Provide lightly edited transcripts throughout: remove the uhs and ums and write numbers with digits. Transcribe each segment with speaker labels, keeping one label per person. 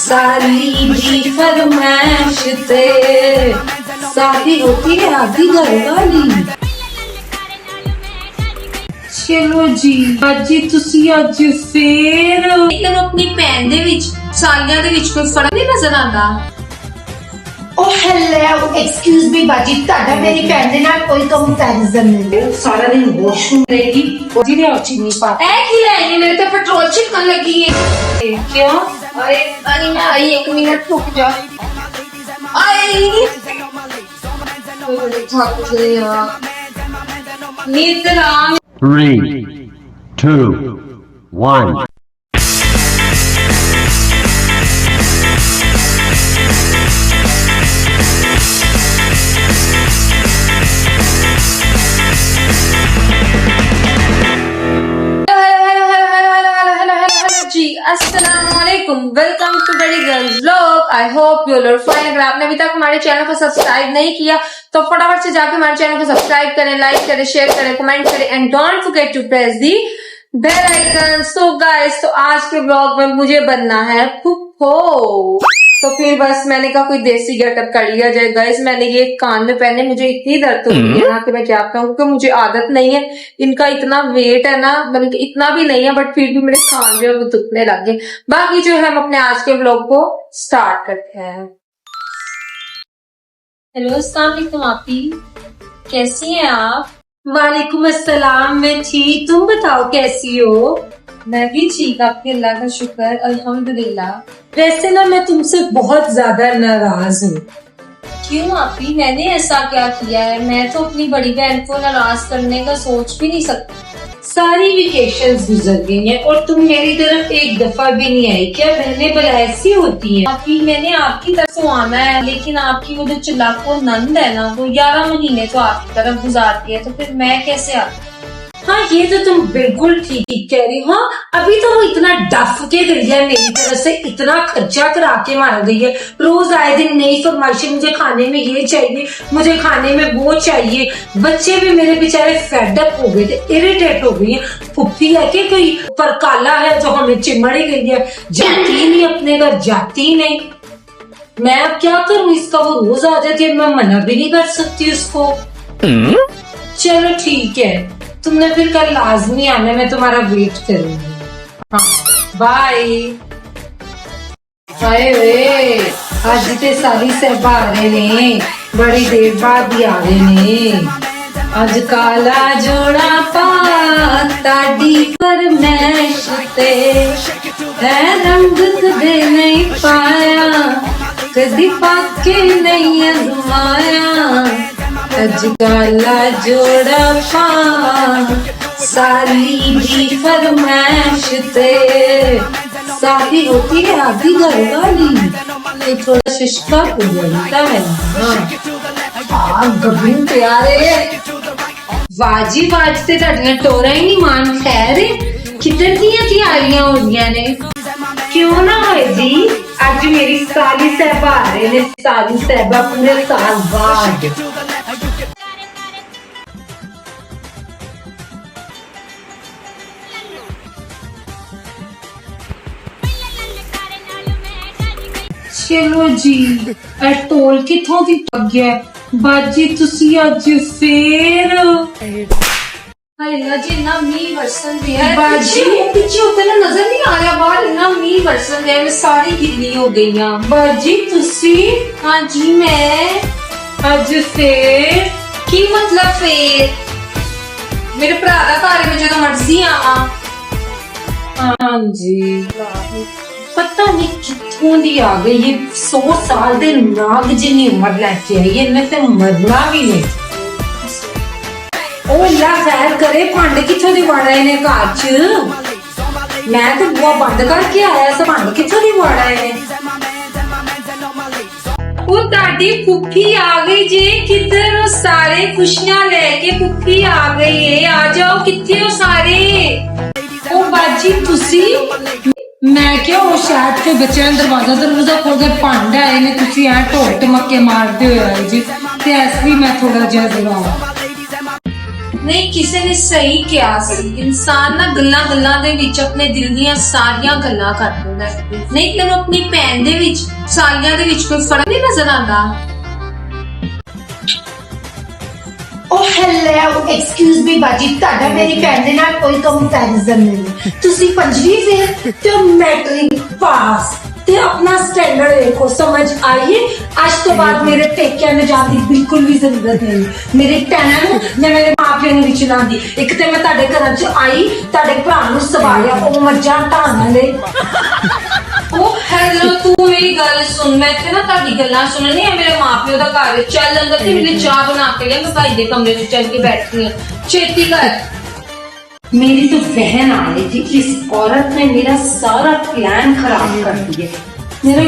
Speaker 1: साली भी फरमाइश ते शादी होती है आधी घर वाली। चलो जी ਅੱਜ ਤੁਸੀਂ ਅੱਜ ਫੇਰ ਤੈਨੂੰ ਆਪਣੀ ਭੈਣ ਦੇ ਵਿੱਚ ਸਾਲੀਆਂ ਦੇ ਵਿੱਚ ਕੋਈ ਫਰਕ ਨਹੀਂ ਨਜ਼ਰ ਆਉਂਦਾ?
Speaker 2: Oh hello, excuse me ਬਾਜੀ, ਤੁਹਾਡਾ ਮੇਰੀ ਭੈਣ ਦੇ ਨਾਲ ਕੋਈ ਕੰਪੈਰੀਜ਼ਨ ਨਹੀਂ।
Speaker 1: ਸਾਰਾ ਦਿਨ ਵਾਸ਼ਰੂਮ ਰਹੇਗੀ ਜਿਹਦੇ ਔਚੀ ਨਹੀਂ ਪਾ
Speaker 2: ਐ ਕੀ ਹੈ ਮੇਰੇ ਤੇ ਪੈਟਰੋਲ ਛਿੜਕਣ ਲੱਗੀ ਹੈ।
Speaker 1: ਕਿਉਂ?
Speaker 2: अरे अरे ना आई 1 मिनट रुक जा। आई थक गई यार।
Speaker 1: नितराम
Speaker 3: 3, 2, 1.
Speaker 2: वेलकम टू बड़ी girls vlog. I hope you are fine. अगर आपने अभी तक हमारे चैनल को सब्सक्राइब नहीं किया तो फटाफट से जाकर हमारे चैनल को सब्सक्राइब करें, लाइक करें, शेयर करें, कमेंट करें and don't forget to press the bell icon. So guys, तो आज के व्लॉग में मुझे बनना है फुफ्फो। तो फिर बस मैंने कहा कोई देसी गेटअप कर लिया जाए। गाइस मैंने ये कान में पहने, मुझे इतनी दर्द हो रही है ना कि मैं क्या बताऊं, क्योंकि मुझे आदत नहीं है। इनका इतना वेट है ना, बल्कि इतना भी नहीं है, बट फिर भी मेरे कान जो है वो दुखने लगे। बाकी जो है हम अपने आज के व्लॉग को स्टार्ट करते हैं। हेलो अस्सलाम वालेकुम आपी, कैसी हैं आप?
Speaker 1: वालेकुम अस्सलाम, मैं ठीक, तुम बताओ कैसी हो?
Speaker 2: मैं भी ठीक, आपके अल्लाह का शुक्र, अल्हम्दुलिल्लाह।
Speaker 1: वैसे ना मैं तुमसे बहुत ज्यादा नाराज हूँ।
Speaker 2: क्यों आपी, मैंने ऐसा क्या किया है? मैं तो अपनी बड़ी बहन को नाराज करने का सोच भी नहीं सकती।
Speaker 1: सारी वेकेशंस गुजर गई हैं और तुम मेरी तरफ एक दफा भी नहीं आई। क्या बहनें भला ऐसी होती हैं?
Speaker 2: आपकी मैंने आपकी तरफ से आना है, लेकिन आपकी वो जो चिल्लाको नंद है ना, वो 11 महीने तो आपकी तरफ गुजारती है, तो फिर मैं कैसे आती?
Speaker 1: हाँ, ये तो तुम बिल्कुल ठीक कह रही हो। हाँ, अभी तो वो इतना डफ के गई है मेरी तरफ से, इतना खर्चा करा के मार गई है। रोज आए दिन नई फरमाइशें, मुझे खाने में ये चाहिए, मुझे खाने में वो चाहिए। बच्चे भी मेरे बेचारे फेडअप हो गए थे, इरिटेट हो गई है। फुफ्फी है कि कोई पर काला है जो हमें चिमड़ ही गई है, जाती ही नहीं अपने घर, जाती ही नहीं। मैं अब क्या करूँ इसका? वो रोज आ जाती है, मैं मना भी नहीं कर सकती उसको। चलो ठीक है, तुमने फिर कल लाजमी आना, मैं तुम्हारा वेट करूंगी। हाँ बाय। हाय वे, आज ते सारी सहबा आ रहे ने, बड़ी देर बाद ही आ रहे ने। आज काला जोड़ा पा ताड़ी फरमाइश ते है, रंग कदे नहीं पाया, कदी पाके नहीं अजमाया। आज काला जोड़ा पा साली भी फरमाइश ते शादी होती है आधी घर वाली। ये थोड़ा शिश्का हो जाता है। हाँ गबन प्यारे वाजी वाजते तड़ियां टोरा ही नहीं मान। खैर किधर दियां तैयारियां हो रही ने? क्यों ना होए जी, आज मेरी साली साहबा आ रहे ने। साली साहबा पूरे साल बाद। चलो जी, टोल किथों दी पग गया। बाजी तुसी अज फेर
Speaker 2: जी ना मीह बरसन दिया है।
Speaker 1: बाजी
Speaker 2: पीछे होते ना नजर नहीं आ रहा, बाहर ना मीह बरसन दिया, मैं सारी गिल्ली हो गई हूँ।
Speaker 1: बाजी तुसी?
Speaker 2: हाँ जी, मैं
Speaker 1: अज फेर
Speaker 2: की मतलब फेर मेरे भरा का घर में जो मर्जी आवा।
Speaker 1: हाँ जी, पता नहीं कितों दी आ गई ये 100 साल दे नाग जिन्नी उम्र लेके आई है, इन्हें ते मरना भी नहीं। ओ अल्लाह खैर करे, भांडे किथों दी वाड़ा इन्हें घर च? मैं तो बुआ बंद करके आया सा, भांडे किथों दी वाड़ा इन्हें?
Speaker 2: वो ताड़ी फुफ्फी आ गई जी, किधर हो सारे? खुशियां लेके फुफ्फी आ गई है, आ जाओ, किथे हो सारे?
Speaker 1: ओ बाजी तुसी? मैं क्या वो शायद के बच्चे दरवाजा दरवाजा खोल के भांडे आए ने, तुसी ऐ ढोल टमके मारते हुए आए जी, ते इसलिए मैं थोड़ा जिहा जरा
Speaker 2: ਨਹੀਂ ਕਿਸੇ ਨੇ ਸਹੀ ਕਿਹਾ ਸੀ, ਇਨਸਾਨ ਨਾ ਗੱਲਾਂ ਗੱਲਾਂ ਦੇ ਵਿੱਚ ਆਪਣੇ ਦਿਲ ਦੀਆਂ ਸਾਰੀਆਂ ਗੱਲਾਂ ਕਰ ਦਿੰਦਾ ਹੈ। ਨਹੀਂ ਤੈਨੂੰ ਆਪਣੀ ਭੈਣ ਦੇ ਵਿੱਚ ਸਾਰੀਆਂ ਦੇ ਵਿੱਚ ਕੋਈ ਫਰਕ ਨਹੀਂ ਨਜ਼ਰ ਆਉਂਦਾ?
Speaker 1: ਓ ਹੈਲੋ ਐਕਸਕਿਊਜ਼ ਮੀ ਬਾਜੀ, ਤੁਹਾਡਾ ਮੇਰੀ ਭੈਣ ਦੇ ਨਾਲ ਕੋਈ ਕੰਪੈਰੀਜ਼ਨ ਨਹੀਂ। ਤੁਸੀਂ 5ਵੀਂ ਫੇਲ ਤੇ ਮੈਟ੍ਰਿਕ ਪਾਸ ਤੇ ਆਪਣਾ ਸਟੈਂਡਰਡ ਦੇਖੋ, ਸਮਝ ਆਈਏ। ਅੱਜ ਤੋਂ ਬਾਅਦ ਮੇਰੇ ਪੇਕਿਆਂ ਨੂੰ ਜਾਣ ਦੀ ਬਿਲਕੁਲ ਵੀ ਜ਼ਰੂਰਤ ਨਹੀਂ। ਮੇਰੇ ਭੈਣਾਂ ਨੂੰ ਜਾਂ ਮੇਰੇ ਮਾਪਿਆਂ ਨੂੰ ਨਹੀਂ ਚਲਾਉਂਦੀ। ਇੱਕ ਤੇ ਮੈਂ ਤੁਹਾਡੇ ਘਰਾਂ 'ਚ ਆਈ, ਤੁਹਾਡੇ ਭਰਾ ਨੂੰ ਸਵਾਰਿਆ, ਉਹ ਮੱਝਾਂ ਢਾਣ ਦੇ।
Speaker 2: ਉਹ ਹੈਲੋ ਤੂੰ ਮੇਰੀ ਗੱਲ ਸੁਣ, ਮੈਂ ਇੱਥੇ ਨਾ ਤੁਹਾਡੀ ਗੱਲਾਂ ਸੁਣਨੀ ਹੈ। ਮੇਰੇ ਮਾਪਿਓ ਦਾ ਘਰ ਹੈ, ਚੱਲ ਅੰਦਰ ਤੇ ਮੈਨੂੰ ਚਾਹ ਬਣਾ ਕੇ ਲਿਆ, ਮੈਂ ਭਾਈ ਦੇ ਕਮਰੇ 'ਚ ਚੱਲ ਕੇ ਬੈਠੀ ਹਾਂ, ਛੇਤੀ कर।
Speaker 1: मेरी तो बहन आ रही थी, इस औरत ने मेरा सारा प्लान खराब कर दिया। मेरा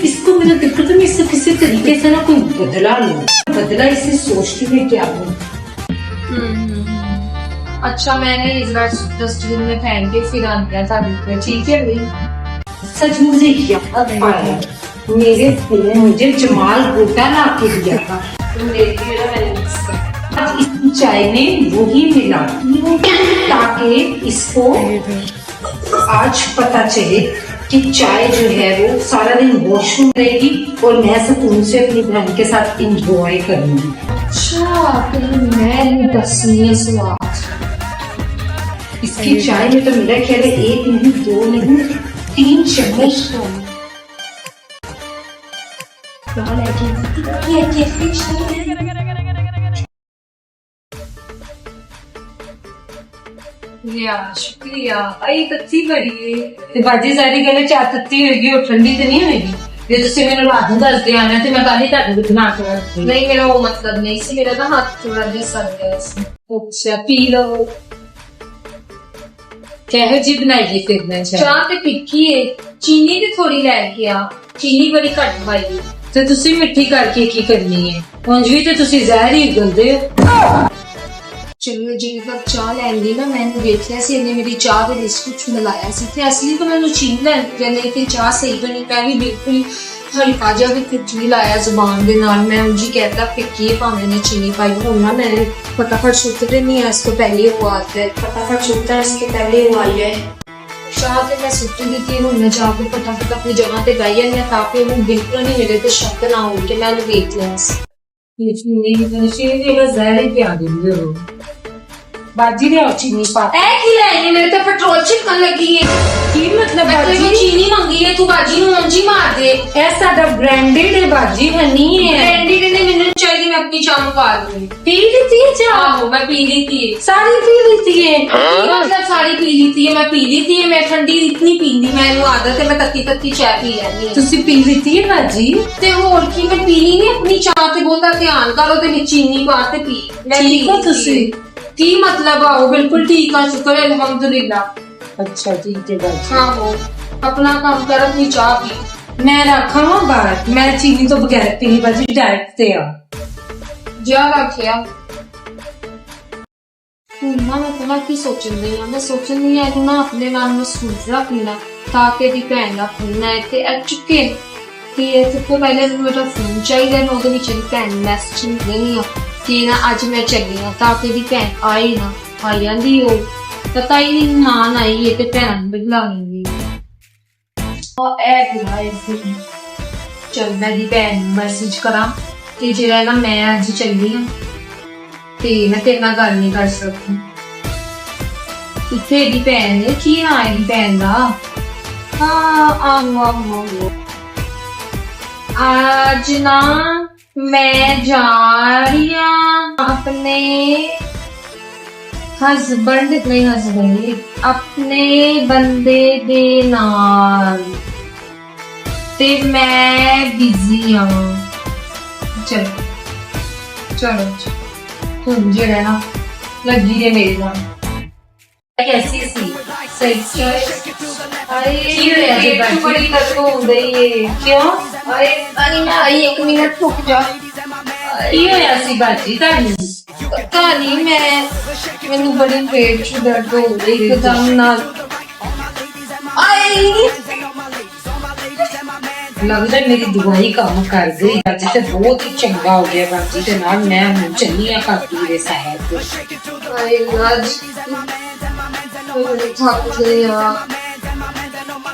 Speaker 1: इसको मेरा दिक्कत है, मैं इससे किसी तरीके से ना कोई बदला लूं, बदला इसे सोचती मैं क्या हूँ।
Speaker 2: अच्छा मैंने इस बार डस्टबिन में फेंक के फिर आ दिया था, ठीक है भाई।
Speaker 1: सच मुझे याद आया, मेरे दिल ने मुझे जमाल गोटा ला के दिया था, तो मेरे लिए मैंने आज इस चाय में वही मिला ताकि इसको आज पता चले कि चाय जो है वो सारा दिन वॉशरूम रहेगी और मैं सुकून से अपनी बहन के साथ इंजॉय करूंगी।
Speaker 2: अच्छा मैं नहीं दसनी है स्वाद।
Speaker 1: इसकी चाय में तो मेरा ख्याल है 1 नहीं 2 नहीं 3 चम्मच
Speaker 2: शुक्रिया। आई तत्ती बड़ी है
Speaker 1: ਤੇ ਬਾਜੀ ਸਾਰੀ ਗੱਲ ਚਾਹ ਤੱਤੀ ਹੋਏਗੀ, ਉਹ ਠੰਡੀ ਤੇ ਨਹੀਂ ਹੋਏਗੀ। ਜੇ ਤੁਸੀਂ ਮੈਨੂੰ ਰਾਤ ਨੂੰ ਦੱਸਦੇ ਆਣਾ ਤੇ ਮੈਂ ਕੱਲ ਹੀ ਤੁਹਾਡੇ ਵਿੱਚ ਬਣਾ ਕੇ ਰੱਖਦੀ।
Speaker 2: नहीं मेरा वो मतलब नहीं सी, मेरा ना हाथ थोड़ा जिहा सड़ गया सी।
Speaker 1: ਅੱਛਾ ਪੀ ਲਓ। ਕਿਹੋ ਜੀ ਬਣਾਈਏ ਫਿਰ ਮੈਂ ਚਾਹ?
Speaker 2: ਚਾਹ ਤੇ ਫਿੱਕੀ ਹੈ, ਚੀਨੀ ਵੀ ਥੋੜੀ ਲੈ ਕੇ ਆ, ਚੀਨੀ ਬੜੀ ਘੱਟ ਪਾਈ ਹੈ।
Speaker 1: ਤੇ ਤੁਸੀਂ ਮਿੱਠੀ ਕਰਕੇ ਕੀ ਕਰਨੀ ਹੈ? ਉਂਝ ਵੀ ਤੇ ਤੁਸੀਂ ਜ਼ਹਿਰ ਹੀ ਗਲਦੇ ਹੋ।
Speaker 2: ਚਲੋ ਜੀ ਜਦ ਚਾਹ ਲੈਂਦੀ ਨਾ ਮੈਂ ਵੇਖਿਆ ਸੀ ਇਹਨੇ ਮੇਰੀ ਚਾਹ ਦੇ ਵਿੱਚ ਕੁਝ ਮਿਲਾਇਆ ਸੀ ਤੇ ਅਸਲੀ ਤਾਂ ਮੈਨੂੰ ਚੀਨੀ ਲੈਣ ਕਹਿੰਦੇ ਕਿ ਚਾਹ ਸਹੀ ਬਣੀ, ਮੈਂ ਵੀ ਬਿਲਕੁਲ ਹਲਕਾ ਜਿਹਾ ਵੀ ਕੁਝ ਨਹੀਂ ਲਾਇਆ ਜ਼ੁਬਾਨ ਦੇ ਨਾਲ, ਮੈਂ ਉਂਝ ਹੀ कहता ਫਿੱਕੀ ਹੈ ਭਾਵੇਂ ਨੇ ਚੀਨੀ ਪਾਈ ਹੋ ਨਾ। मैं फटाफट सुतते नहीं है, इसको पहले ही उबालते हैं, फटाफट सुतता है इसके पहले ही उबाल लिया है। चाह ਤੇ ਮੈਂ ਸੁੱਤੀ ਦੀ ਤੀ, ਹੁਣ ਮੈਂ ਜਾ ਕੇ ਫਟਾਫਟ ਆਪਣੀ ਜਗ੍ਹਾ ਤੇ ਬਹਿ ਜਾਂਦੀ ਹਾਂ ਤਾਂ ਕਿ ਉਹਨੂੰ ਬਿਲਕੁਲ ਨਹੀਂ ਮੇਰੇ ਤੇ ਸ਼ੱਕ ਨਾ ਹੋਵੇ ਕਿ ਮੈਂ ਉਹਨੂੰ ਵੇਖ ਲਿਆ ਸੀ।
Speaker 1: ਇਹ ਚੀਨੀ ਦੀ ਜਗ੍ਹਾ ਜ਼ਹਿਰ ਹੀ ਪਿਆ ਦਿੰਦੇ ਹੋ। ਬਾਜੀ ਨੇ ਉਹ ਚੀਨੀ ਪਾ
Speaker 2: ਇਹ ਕੀ ਲੈਣੀ ਮੇਰੇ ਤੇ ਪੈਟਰੋਲ ਛਿੜਕਣ ਲੱਗੀ ਹੈ।
Speaker 1: ਕੀ ਮਤਲਬ
Speaker 2: ਮੈਂ
Speaker 1: ਬਾਜੀ?
Speaker 2: ਤੈਨੂੰ ਚੀਨੀ ਮੰਗੀ ਹੈ, ਤੂੰ ਬਾਜੀ ਨੂੰ ਉਂਝ ਹੀ ਮਾਰ ਦੇ।
Speaker 1: ਇਹ ਸਾਡਾ ਬ੍ਰਾਂਡਡ ਹੈ ਬਾਜੀ, ਹਨੀ ਹੈ।
Speaker 2: ਬ੍ਰਾਂਡੀ ਨੇ ਮੈਨੂੰ ਚਾਹੀਦੀ, ਮੈਂ ਆਪਣੀ ਚਾਹ ਨੂੰ ਪਾ ਲੂੰਗੀ।
Speaker 1: ਪੀ ਲੀਤੀ ਹੈ ਚਾਹ?
Speaker 2: ਆਹੋ ਮੈਂ ਪੀ लीती है,
Speaker 1: सारी पी लीती है।
Speaker 2: मतलब सारी पी लीती है, मैं पी लीती है। मैं ठंडी इतनी पींदी, मैनू आदत है मैं तत्ती तत्ती चाय पी लैंदी हां।
Speaker 1: ਤੁਸੀਂ ਪੀ ਲੀਤੀ ਹੈ ਬਾਜੀ?
Speaker 2: ਤੇ ਹੋਰ ਕੀ ਮੈਂ ਪੀਣੀ ਨਹੀਂ ਆਪਣੀ ਚਾਹ ਤੇ ਬਹੁਤਾ ਧਿਆਨ ਕਰੋ ਤੇ ਵਿੱਚ ਚੀਨੀ ਪਾ ਤੇ ਪੀ। ਮੈਂ
Speaker 1: ਠੀਕ ਹੋ ਤੁਸੀਂ?
Speaker 2: ਕੀ मतलब ਆਓ ਬਿਲਕੁਲ ਠੀਕ ਆ, ਸ਼ੁਕਰ ਹੈ ਅਲਹਮਦੁਲਿਲਾ।
Speaker 1: ਅੱਛਾ ਠੀਕ ਹੈ ਬਾਜੀ।
Speaker 2: ਹਾਂ ਹੋ ਆਪਣਾ ਕੰਮ ਕਰ, ਆਪਣੀ ਚਾਹ ਪੀ।
Speaker 1: ਮੈਂ ਰੱਖਾਂ ਬਾਹਰ, ਮੈਂ ਚੀਨੀ ਤੋਂ ਬਗੈਰ ਪੀਣੀ ਬਾਜੀ, ਡਾਈਟ ਤੇ ਆ।
Speaker 2: ਜਾ ਰੱਖਿਆ ਨਾ। ਮੈਂ ਪਤਾ ਕੀ ਸੋਚਣ ਦੀ ਆ, ਮੈਂ ਸੋਚਣ ਦੀ ਆ ਕਿ ਨਾ ਆਪਣੇ ਨਾਲ ਮੈਂ ਸੂਟ ਰੱਖ ਲੈਣਾ ਤਾਂ ਕਿ ਦੀ ਭੈਣ ਦਾ ਫੋਨ ਹੈ ਤੇ ਆ ਚੁੱਕੇ ਤੇ ਇਸ ਤੋਂ ਪਹਿਲੇ ਮੈਨੂੰ ਮੇਰਾ ਫੋਨ ਚਾਹੀਦਾ, ਮੈਂ ਉਹਦੇ ਵਿੱਚ ਦੀ ਭੈਣ ਮੈਸੇਜ ਦੇਣੀ ਆ ਕਿ ਨਾ ਅੱਜ ਮੈਂ ਚੱਲੀ ਆ ਤਾਂ ਕਿ ਦੀ ਭੈਣ ਆਈ ਨਾ। ਆ ਜਾਂਦੀ ਉਹ ਪਤਾ ਹੀ ਨਹੀਂ ਨਾਨ ਆਈ ਹੈ ਤੇ ਭੈਣ ਨੂੰ ਬੁਲਾ ਲੈਂਦੀ ਉਹ ਐ ਬੁਲਾਏ ਫਿਰ। ਚਲ ਮੈਂ ਦੀ ਭੈਣ ਨੂੰ ਮੈਸੇਜ ਕਰਾਂ ਕਿ ਜਿਹੜਾ ਨਾ ਮੈਂ ਅੱਜ ਚੱਲੀ ਆ ਤੇ ਮੈਂ ਤੇਰੇ ਨਾਲ ਗੱਲ ਨਹੀਂ ਕਰ ਸਕਦੀ। ਕਿੱਥੇ ਦੀ ਭੈਣ ਹੈ, ਕੀ ਨਾਂ ਹੈ ਦੀ ਭੈਣ ਦਾ? ਆਹੋ आज ना मैं जा रही हूँ अपने हस्बैंड अपने बंदे दे नाल ते मैं बिजी हाँ। चलो चलो तुम जो है ना लगी है मेरे नाल।
Speaker 1: कैसी सी? सही
Speaker 2: बड़ी दर्द हो रही है।
Speaker 1: क्यों?
Speaker 2: अरे मैं आई 1 मिनट रुक जा।
Speaker 1: ਕੀ ਹੋਇਆ ਸੀ ਬਾਜੀ ਤੁਹਾਨੂੰ?
Speaker 2: पता नहीं मैनू बड़ी पेट च दर्द हो रही एकदम नाल।
Speaker 1: लगता है मेरी दवाई काम कर गई ਅੱਜ ਤੇ ਬਹੁਤ ਹੀ ਚੰਗਾ ਹੋ ਗਿਆ ਬਾਜੀ ਤੇ ਨਾਲ ਮੈਂ ਹੁਣ ਚੱਲੀ ਆ ਕਾਕੀ ਦੇ ਸਾਹਿਬ।
Speaker 2: अरे राज थक गई यार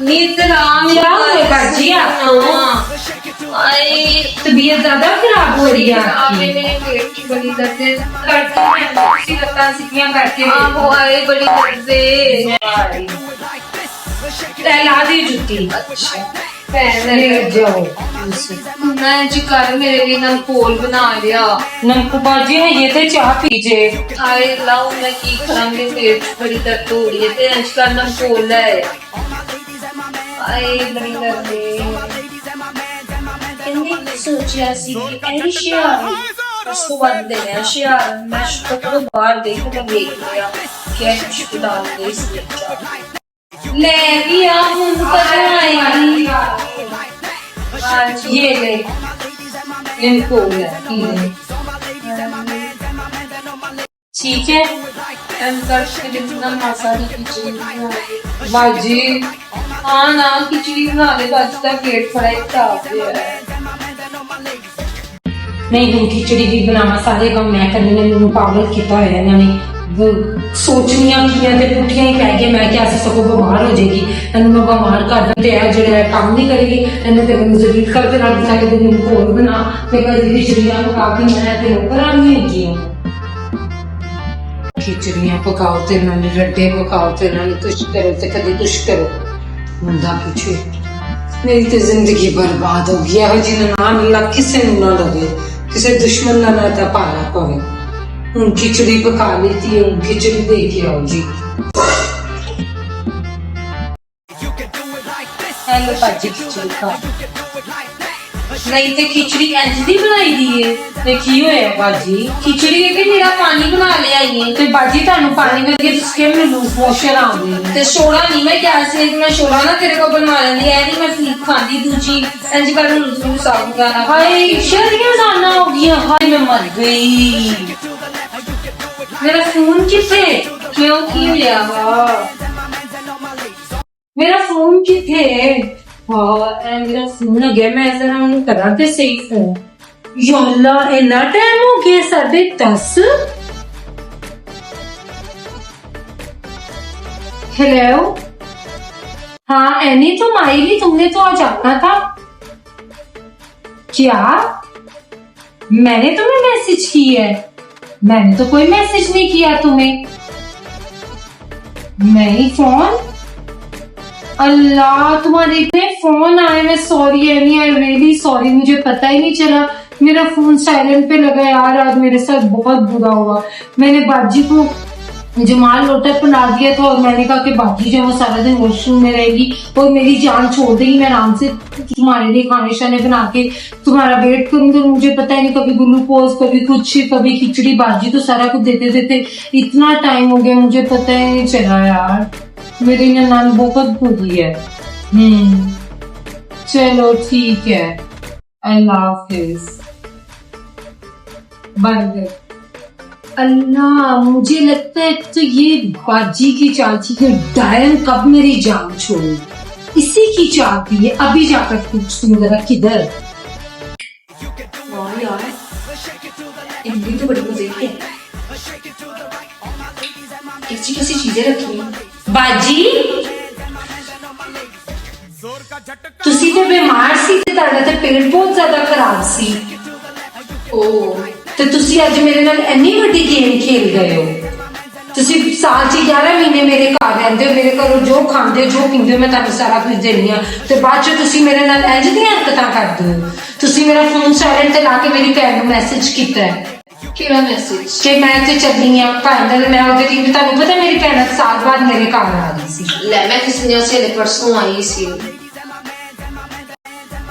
Speaker 2: नींद राम
Speaker 1: क्या हुआ बाजी आपको?
Speaker 2: आई
Speaker 1: तबीयत ज्यादा खराब हो रही है
Speaker 2: आपने
Speaker 1: आपकी?
Speaker 2: मेरे पेट की बड़ी दर्द है
Speaker 1: करते हैं इसी लता सिटियां करके
Speaker 2: आप वो आए बड़ी दर्द है
Speaker 1: टहला दी जुत्ती
Speaker 2: अच्छा
Speaker 1: लेट जाओ
Speaker 2: मैं जी कर मेरे लिए ना पोल बना लिया
Speaker 1: नमको बाजी है ये तो चाह पीजे
Speaker 2: आए लाओ मैं की करांगे पेट च बड़ी दर्द हो रही है ते अंज का ना पोल है आए बड़ी दर्द है किन्नी सोचिया सी कि ऐसी शियार उसको बंद देने शियार मैं तो बाहर गई तो मैं देख लिया क्या अस्पताल गई इसलिए ले भी आ हूं कदों आएगी
Speaker 1: ये ले इनको ले ठीक है
Speaker 2: अंदर से जितना मसाला खिचड़ी
Speaker 1: बाजी
Speaker 2: हाँ ना खिचड़ी बना ले बाज का पेट बड़ा खराब है
Speaker 1: नहीं हम खिचड़ी भी बनावा सारे काम मैं करने ने मैनू पागल किया होया इन्होंने सोचनियां किया ते पुठियां ही पै गए मैं क्या सको बीमार हो जाएगी इन्हू मैं बीमार कर दूं ते जो काम नहीं करेगी इन्हें ते जरूर करते ना सारे दिन घोल बना ते कभी खिचड़ियां पका के मैं ते ऊपर आ नहीं हैगी खिचड़ियां पकाओ ते नाले रड्डे पकाओ ते नाले कुछ करो ते कभी कुछ करो मुंडा पूछे मेरी तो जिंदगी बर्बाद हो गई है जी ना मिला किसे ना लगे किसे दुश्मन ना ना पाला पवे हूं खिचड़ी पका लेती है खिचड़ी दे के आओ जी हेलो बाजी खिचड़ी खा
Speaker 2: नहीं ते खिचड़ी इंज दी बनाई दी है
Speaker 1: ते की होया बाजी
Speaker 2: खिचड़ी के मेरा पानी बना ले आई है
Speaker 1: ते बाजी तानू पानी में के जिसके में लूज मोशन आ गए
Speaker 2: ते छोड़ा नहीं मैं क्या से मैं छोड़ा ना तेरे को बनवा लेंदी है नहीं मैं फीक खांदी दूजी इंज कर लूज साग गाना
Speaker 1: हाय शरीर जाना हो गया हाय मैं मर गई मेरा फोन किथे
Speaker 2: क्यों की लिया
Speaker 1: मेरा फोन किथे हाँ मेरा फोन आ गया मैं ऐसा हम करा ते सही फोन याल्ला इतना टाइम हो गया 10:30 हेलो हाँ एनी तुम आई नहीं तुमने तो आज आना था क्या मैंने तुम्हें मैसेज की है मैंने तो कोई मैसेज नहीं किया तुम्हें नहीं फोन अल्लाह तुम्हारे पे फोन आए मैं sorry Amy I really sorry मुझे पता ही नहीं चला मेरा फोन साइलेंट पे लगा यार आज मेरे साथ बहुत बुरा हुआ मैंने बाजी को जमाल लोटा बना दिया था और मैंने कहा कि बाजी जो वो सारा दिन वॉशरूम में रहेगी और मेरी जान छोड़ देगी मैं आराम से तुम्हारे लिए खाने शाने बना के तुम्हारा वेट करूंगी मुझे पता ही नहीं कभी ग्लूकोज कभी कुछ कभी खिचड़ी बाजी तो सारा कुछ देते देते इतना टाइम हो गया मुझे पता ही नहीं चला यार मेरी ननान बहुत बुरी है चलो ठीक है अल्लाह हाफिज बंद अल्लाह मुझे लगता है तो ये बाजी की चाची के डायन कब मेरी जान छोड़ी इसी की चाहती है अभी जाकर पूछती हूँ जरा किधर
Speaker 2: वाह यार इमली तो बड़ी मजे की है कैसी कैसी चीजें रखी हैं
Speaker 1: बाजी ਤੁਸੀਂ ਤੇ ਬਿਮਾਰ ਸੀ ਤੇ ਤੁਹਾਡਾ ਤੇ ਪੇਟ ਬਹੁਤ ਜ਼ਿਆਦਾ ਖਰਾਬ ਸੀ ਤੇ ਤੁਸੀਂ ਅੱਜ ਮੇਰੇ ਨਾਲ ਇੰਨੀ ਵੱਡੀ ਗੇਮ ਖੇਲ ਗਏ ਹੋ ਤੁਸੀਂ ਸਾਲ 'ਚ 11 ਮਹੀਨੇ ਮੇਰੇ ਘਰ ਰਹਿੰਦੇ ਹੋ ਮੇਰੇ ਘਰੋਂ ਜੋ ਖਾਂਦੇ ਹੋ ਜੋ ਪੀਂਦੇ ਹੋ ਮੈਂ ਤੁਹਾਨੂੰ ਸਾਰਾ ਕੁਝ ਦਿੰਦੀ ਹਾਂ ਤੇ ਬਾਅਦ 'ਚ ਤੁਸੀਂ ਮੇਰੇ ਨਾਲ ਇੰਝ ਦੀਆਂ ਹਰਕਤਾਂ ਕਰਦੇ ਹੋ ਤੁਸੀਂ ਮੇਰਾ ਫੋਨ ਸਾਇਲੈਂਟ ਤੇ ਲਾ ਕੇ ਮੇਰੀ ਭੈਣ ਨੂੰ ਮੈਸੇਜ ਕੀਤਾ ਹੈ
Speaker 2: ਕਿਹੜਾ ਮੈਸੇਜ
Speaker 1: ਕਿ ਮੈਂ ਤੇ ਚੱਲੀ ਆ ਭਾਈ ਦਾ ਮੈਂ ਉਹਦੇ ਦੀ ਤੁਹਾਨੂੰ ਪਤਾ ਮੇਰੀ ਭੈਣ ਸਾਲ ਬਾਅਦ ਮੇਰੇ ਘਰ ਆ ਰਹੀ ਸੀ
Speaker 2: ले मैं किसी ने से परसों आई सी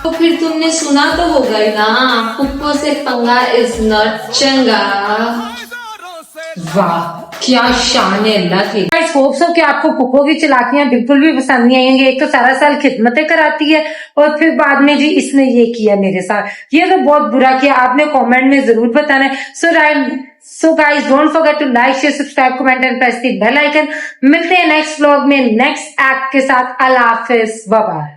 Speaker 2: तो फिर तुमने सुना तो होगा ही ना पुप्पो से पंगा इज नॉट चंगा
Speaker 1: वाह क्या शान है अल्लाह की गाइस होप सो कि आपको पुप्पो की चालाकियां बिल्कुल भी पसंद नहीं आएंगी एक तो सारा साल खिदमतें कराती है और फिर बाद में जी इसने ये किया मेरे साथ ये तो बहुत बुरा किया आपने कमेंट में जरूर बताना है so guys don't forget to like share subscribe comment and press the bell icon मिलते हैं नेक्स्ट व्लॉग में नेक्स्ट एक्ट के साथ अल्लाह हाफिज बाय बाय